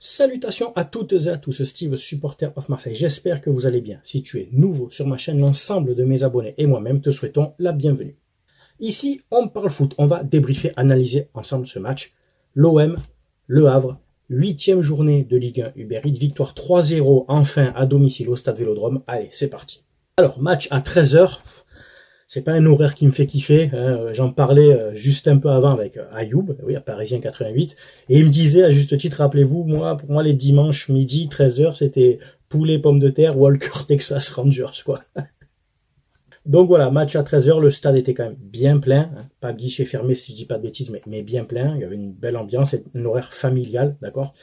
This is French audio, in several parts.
Salutations à toutes et à tous, Steve, supporter of Marseille. J'espère que vous allez bien. Si tu es nouveau sur ma chaîne, l'ensemble de mes abonnés et moi-même te souhaitons la bienvenue. Ici, on parle foot. On va débriefer, analyser ensemble ce match. L'OM, Le Havre, 8e journée de Ligue 1 Uber Eats, victoire 3-0 enfin à domicile au Stade Vélodrome. Allez, c'est parti. Alors, match à 13h. C'est pas un horaire qui me fait kiffer. Hein. J'en parlais juste un peu avant avec Ayoub, oui, à Parisien 88, et il me disait à juste titre, rappelez-vous, pour moi les dimanches midi 13h, c'était poulet pommes de terre, Walker Texas Rangers quoi. Donc voilà, match à 13h, le stade était quand même bien plein, hein, pas guichet fermé si je dis pas de bêtises, mais bien plein, il y avait une belle ambiance, un horaire familial, d'accord.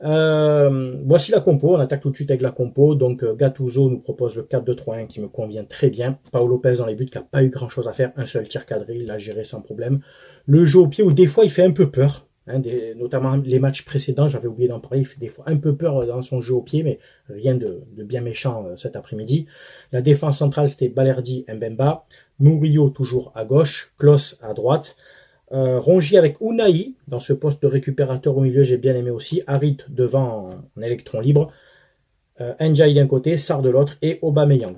Voici la compo, on attaque tout de suite avec la compo, donc Gattuso nous propose le 4-2-3-1 qui me convient très bien, Paolo Lopez dans les buts qui n'a pas eu grand chose à faire, un seul tir cadré, il l'a géré sans problème, le jeu au pied où des fois il fait un peu peur, hein, notamment les matchs précédents, j'avais oublié d'en parler, il fait des fois un peu peur dans son jeu au pied, mais rien de bien méchant cet après-midi. La défense centrale c'était Balerdi, Mbemba, Murillo toujours à gauche, Klose à droite, Rongier avec Unai dans ce poste de récupérateur au milieu, j'ai bien aimé aussi. Harit devant en électron libre. Ndiaye d'un côté, Sarr de l'autre et Aubameyang.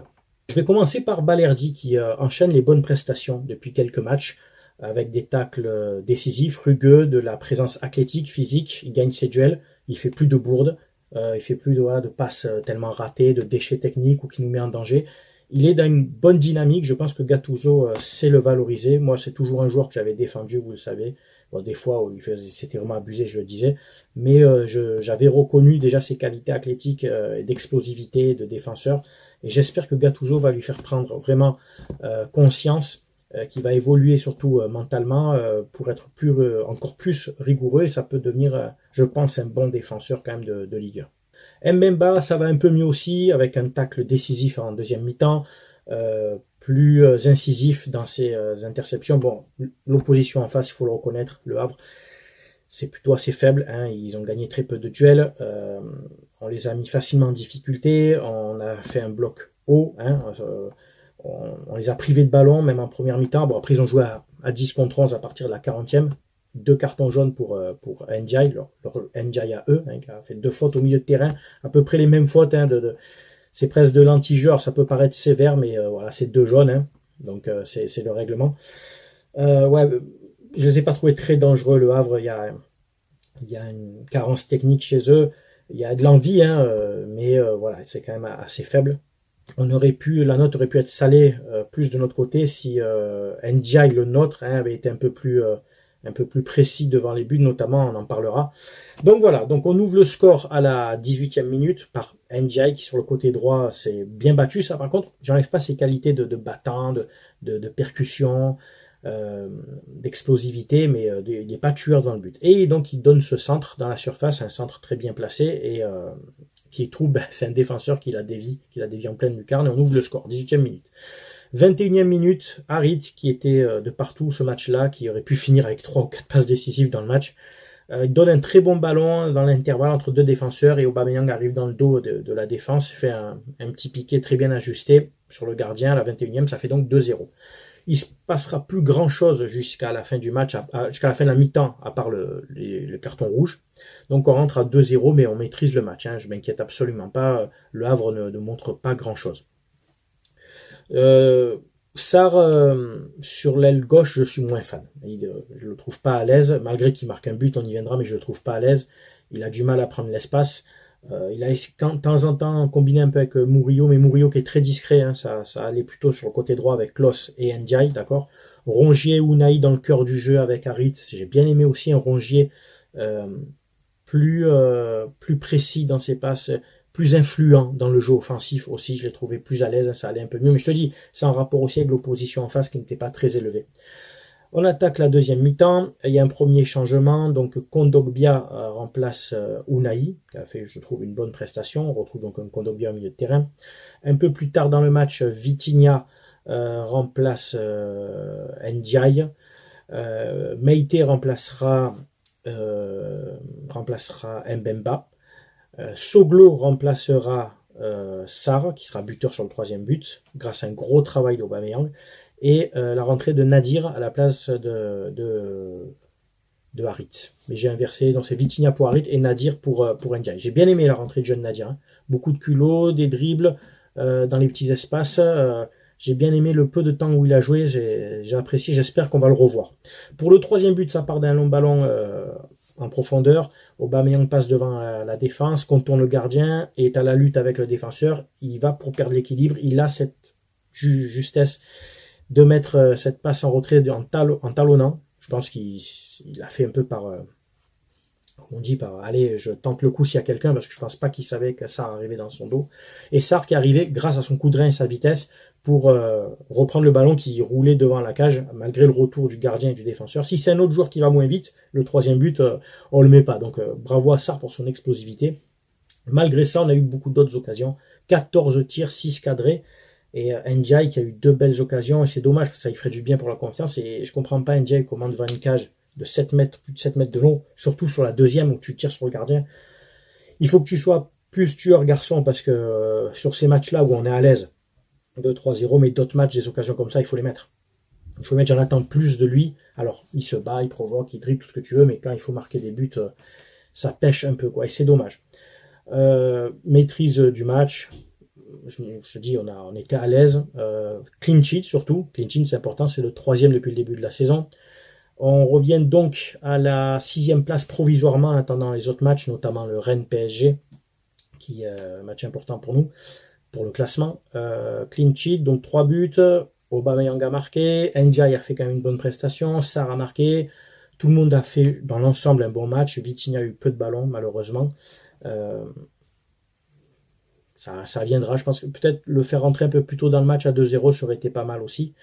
Je vais commencer par Balerdi qui enchaîne les bonnes prestations depuis quelques matchs avec des tacles décisifs, rugueux, de la présence athlétique, physique. Il gagne ses duels, il fait plus de bourdes, il fait plus de passes tellement ratées, de déchets techniques ou qui nous met en danger. Il est dans une bonne dynamique, je pense que Gattuso sait le valoriser. Moi, c'est toujours un joueur que j'avais défendu, vous le savez. Bon, des fois, c'était vraiment abusé, je le disais. Mais j'avais reconnu déjà ses qualités athlétiques et d'explosivité de défenseur. Et j'espère que Gattuso va lui faire prendre vraiment conscience, qu'il va évoluer surtout mentalement pour être encore plus rigoureux. Et ça peut devenir, je pense, un bon défenseur quand même de Ligue 1. Mbemba, ça va un peu mieux aussi, avec un tacle décisif en deuxième mi-temps, plus incisif dans ses interceptions. Bon, l'opposition en face, il faut le reconnaître, Le Havre, c'est plutôt assez faible. Hein. Ils ont gagné très peu de duels. On les a mis facilement en difficulté. On a fait un bloc haut. Hein. On les a privés de ballon, même en première mi-temps. Bon, après, ils ont joué à 10 contre 11 à partir de la 40e. 2 cartons jaunes pour Ndiaye, leur Ndiaye à eux, hein, qui a fait 2 fautes au milieu de terrain, à peu près les mêmes fautes. Hein, c'est presque de l'anti-joueur, ça peut paraître sévère, mais voilà, c'est 2 jaunes, hein, donc c'est le règlement. Ouais, je ne les ai pas trouvés très dangereux, Le Havre, il y a une carence technique chez eux, il y a de l'envie, hein, mais voilà, c'est quand même assez faible. La note aurait pu être salée plus de notre côté si Ndiaye, le nôtre, hein, avait été un peu plus précis devant les buts, notamment, on en parlera. Donc voilà, donc on ouvre le score à la 18e minute par Ndiaye qui sur le côté droit s'est bien battu. Ça par contre, j'enlève pas ses qualités de battant, de percussion, d'explosivité, mais il n'est pas tueur dans le but. Et donc il donne ce centre dans la surface, un centre très bien placé, et qui trouve, c'est un défenseur qui l'a dévié en pleine lucarne, et on ouvre le score, 18e minute. 21e minute, Harit, qui était de partout ce match-là, qui aurait pu finir avec 3 ou 4 passes décisives dans le match. Il donne un très bon ballon dans l'intervalle entre 2 défenseurs et Aubameyang arrive dans le dos de la défense, fait un petit piqué très bien ajusté sur le gardien à la 21e, ça fait donc 2-0. Il se passera plus grand chose jusqu'à la fin du match, jusqu'à la fin de la mi-temps, à part le carton rouge. Donc on rentre à 2-0, mais on maîtrise le match. Hein, je m'inquiète absolument pas. Le Havre ne montre pas grand chose. Sarr, sur l'aile gauche, je suis moins fan. Je le trouve pas à l'aise, malgré qu'il marque un but, on y viendra, mais je le trouve pas à l'aise. Il a du mal à prendre l'espace. Il a de temps en temps combiné un peu avec Murillo, mais Murillo qui est très discret, hein, ça allait plutôt sur le côté droit avec Klose et Ndiaye, d'accord. Rongier, Unai dans le cœur du jeu avec Harit. J'ai bien aimé aussi un Rongier plus précis dans ses passes, plus influent dans le jeu offensif aussi, je l'ai trouvé plus à l'aise, hein, ça allait un peu mieux, mais je te dis, c'est en rapport aussi avec l'opposition en face qui n'était pas très élevée. On attaque la deuxième mi-temps, il y a un premier changement, donc Kondogbia remplace Unai, qui a fait, je trouve, une bonne prestation, on retrouve donc un Kondogbia au milieu de terrain. Un peu plus tard dans le match, Vitinha remplace Ndiaye, Meite remplacera Mbemba, Soglo remplacera Sarr, qui sera buteur sur le 3e but, grâce à un gros travail d'Aubameyang, et la rentrée de Nadir à la place de Harit. Mais j'ai inversé, donc c'est Vitinha pour Harit et Nadir pour Ndiaye. J'ai bien aimé la rentrée de jeune Nadir. Hein. Beaucoup de culot, des dribbles dans les petits espaces. J'ai bien aimé le peu de temps où il a joué. J'ai apprécié. J'espère qu'on va le revoir. Pour le troisième but, ça part d'un long ballon en profondeur. Aubameyang passe devant la défense, contourne le gardien et est à la lutte avec le défenseur. Il va pour perdre l'équilibre. Il a cette justesse de mettre cette passe en retrait en talonnant. Je pense qu'il a fait un peu par, on dit par, allez, je tente le coup s'il y a quelqu'un, parce que je pense pas qu'il savait que Sarr arrivait dans son dos. Et Sarr qui est arrivé grâce à son coup de rein et sa vitesse pour reprendre le ballon qui roulait devant la cage, malgré le retour du gardien et du défenseur. Si c'est un autre joueur qui va moins vite, le troisième but, on le met pas. Donc bravo à Sarr pour son explosivité. Malgré ça, on a eu beaucoup d'autres occasions. 14 tirs, 6 cadrés. Et Ndiaye qui a eu 2 belles occasions, et c'est dommage parce que ça lui ferait du bien pour la confiance. Et je comprends pas Ndiaye comment devant une cage de 7 mètres, plus de 7 mètres de long, surtout sur la deuxième où tu tires sur le gardien. Il faut que tu sois plus tueur garçon, parce que sur ces matchs-là où on est à l'aise, 2-3-0, mais d'autres matchs, des occasions comme ça, il faut les mettre. Il faut mettre, j'en attends plus de lui. Alors, il se bat, il provoque, il dribble, tout ce que tu veux, mais quand il faut marquer des buts, ça pêche un peu, quoi, et c'est dommage. Maîtrise du match. Je te dis, on était à l'aise. Clean sheet surtout. Clean sheet, c'est important. C'est le 3e depuis le début de la saison. On revient donc à la 6e place provisoirement en attendant les autres matchs, notamment le Rennes PSG, qui est un match important pour nous, pour le classement. Clean sheet, donc 3 buts. Aubameyang a marqué. Ndiaye a fait quand même une bonne prestation. Sarr a marqué. Tout le monde a fait dans l'ensemble un bon match. Vitinha a eu peu de ballons, malheureusement. Ça viendra, je pense que peut-être le faire rentrer un peu plus tôt dans le match à 2-0, ça aurait été pas mal aussi.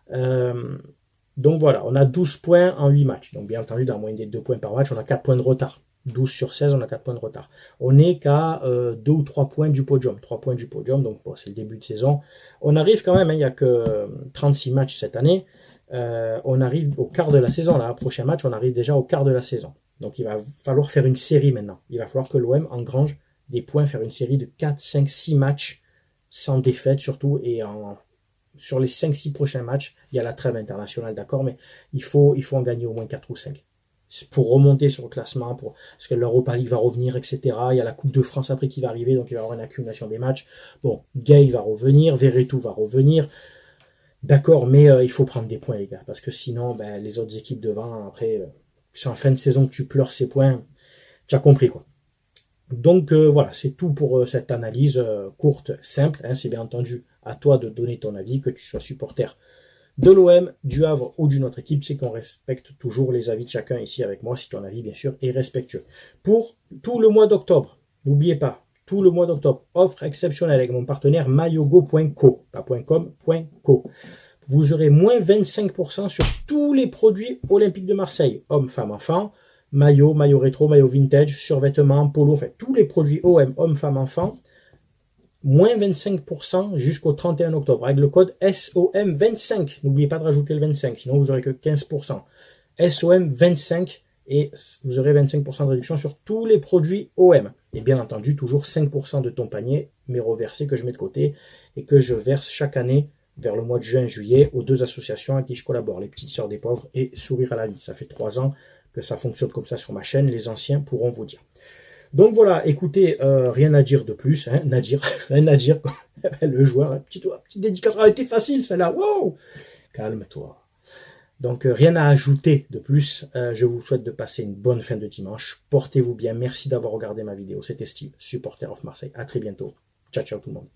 Donc voilà, on a 12 points en 8 matchs. Donc bien entendu, dans la moyenne des 2 points par match, on a 4 points de retard. 12 sur 16, on a 4 points de retard. On n'est qu'à 2 ou 3 points du podium. 3 points du podium, donc bon, c'est le début de saison. On arrive quand même, hein, il n'y a que 36 matchs cette année. On arrive au quart de la saison. Là, prochain match, on arrive déjà au quart de la saison. Donc il va falloir faire une série maintenant. Il va falloir que l'OM engrange des points, faire une série de 4, 5, 6 matchs sans défaite surtout, et sur les 5-6 prochains matchs, il y a la trêve internationale, d'accord, mais il faut en gagner au moins 4 ou 5 pour remonter sur le classement, parce que l'Europa League va revenir, etc. Il y a la Coupe de France après qui va arriver, donc il va y avoir une accumulation des matchs. Bon, Gay va revenir, Verretou va revenir, d'accord, mais il faut prendre des points, les gars, parce que sinon, les autres équipes devant, après, c'est en fin de saison que tu pleures ces points, tu as compris, quoi. Donc voilà, c'est tout pour cette analyse courte, simple. Hein, c'est bien entendu à toi de donner ton avis, que tu sois supporter de l'OM, du Havre ou d'une autre équipe. C'est qu'on respecte toujours les avis de chacun ici avec moi, si ton avis bien sûr est respectueux. Pour tout le mois d'octobre, n'oubliez pas, tout le mois d'octobre, offre exceptionnelle avec mon partenaire mayogo.co, pas .com, .co. Vous aurez moins 25% sur tous les produits olympiques de Marseille, hommes, femmes, enfants. Maillot rétro, maillot vintage, survêtements, polo, enfin tous les produits OM, hommes, femmes, enfants, moins 25% jusqu'au 31 octobre, avec le code SOM25. N'oubliez pas de rajouter le 25, sinon vous n'aurez que 15%. SOM25, et vous aurez 25% de réduction sur tous les produits OM. Et bien entendu, toujours 5% de ton panier, mais reversé, que je mets de côté, et que je verse chaque année vers le mois de juin-juillet aux 2 associations avec qui je collabore, les Petites Sœurs des Pauvres et Sourire à la Vie. Ça fait 3 ans que ça fonctionne comme ça sur ma chaîne, les anciens pourront vous dire. Donc voilà, écoutez, rien à dire de plus, hein, rien à dire, quoi. Le joueur, petite dédicace, a été facile celle-là, wow, calme-toi. Donc rien à ajouter de plus, je vous souhaite de passer une bonne fin de dimanche, portez-vous bien, merci d'avoir regardé ma vidéo, c'était Steve, supporter of Marseille, à très bientôt, ciao ciao tout le monde.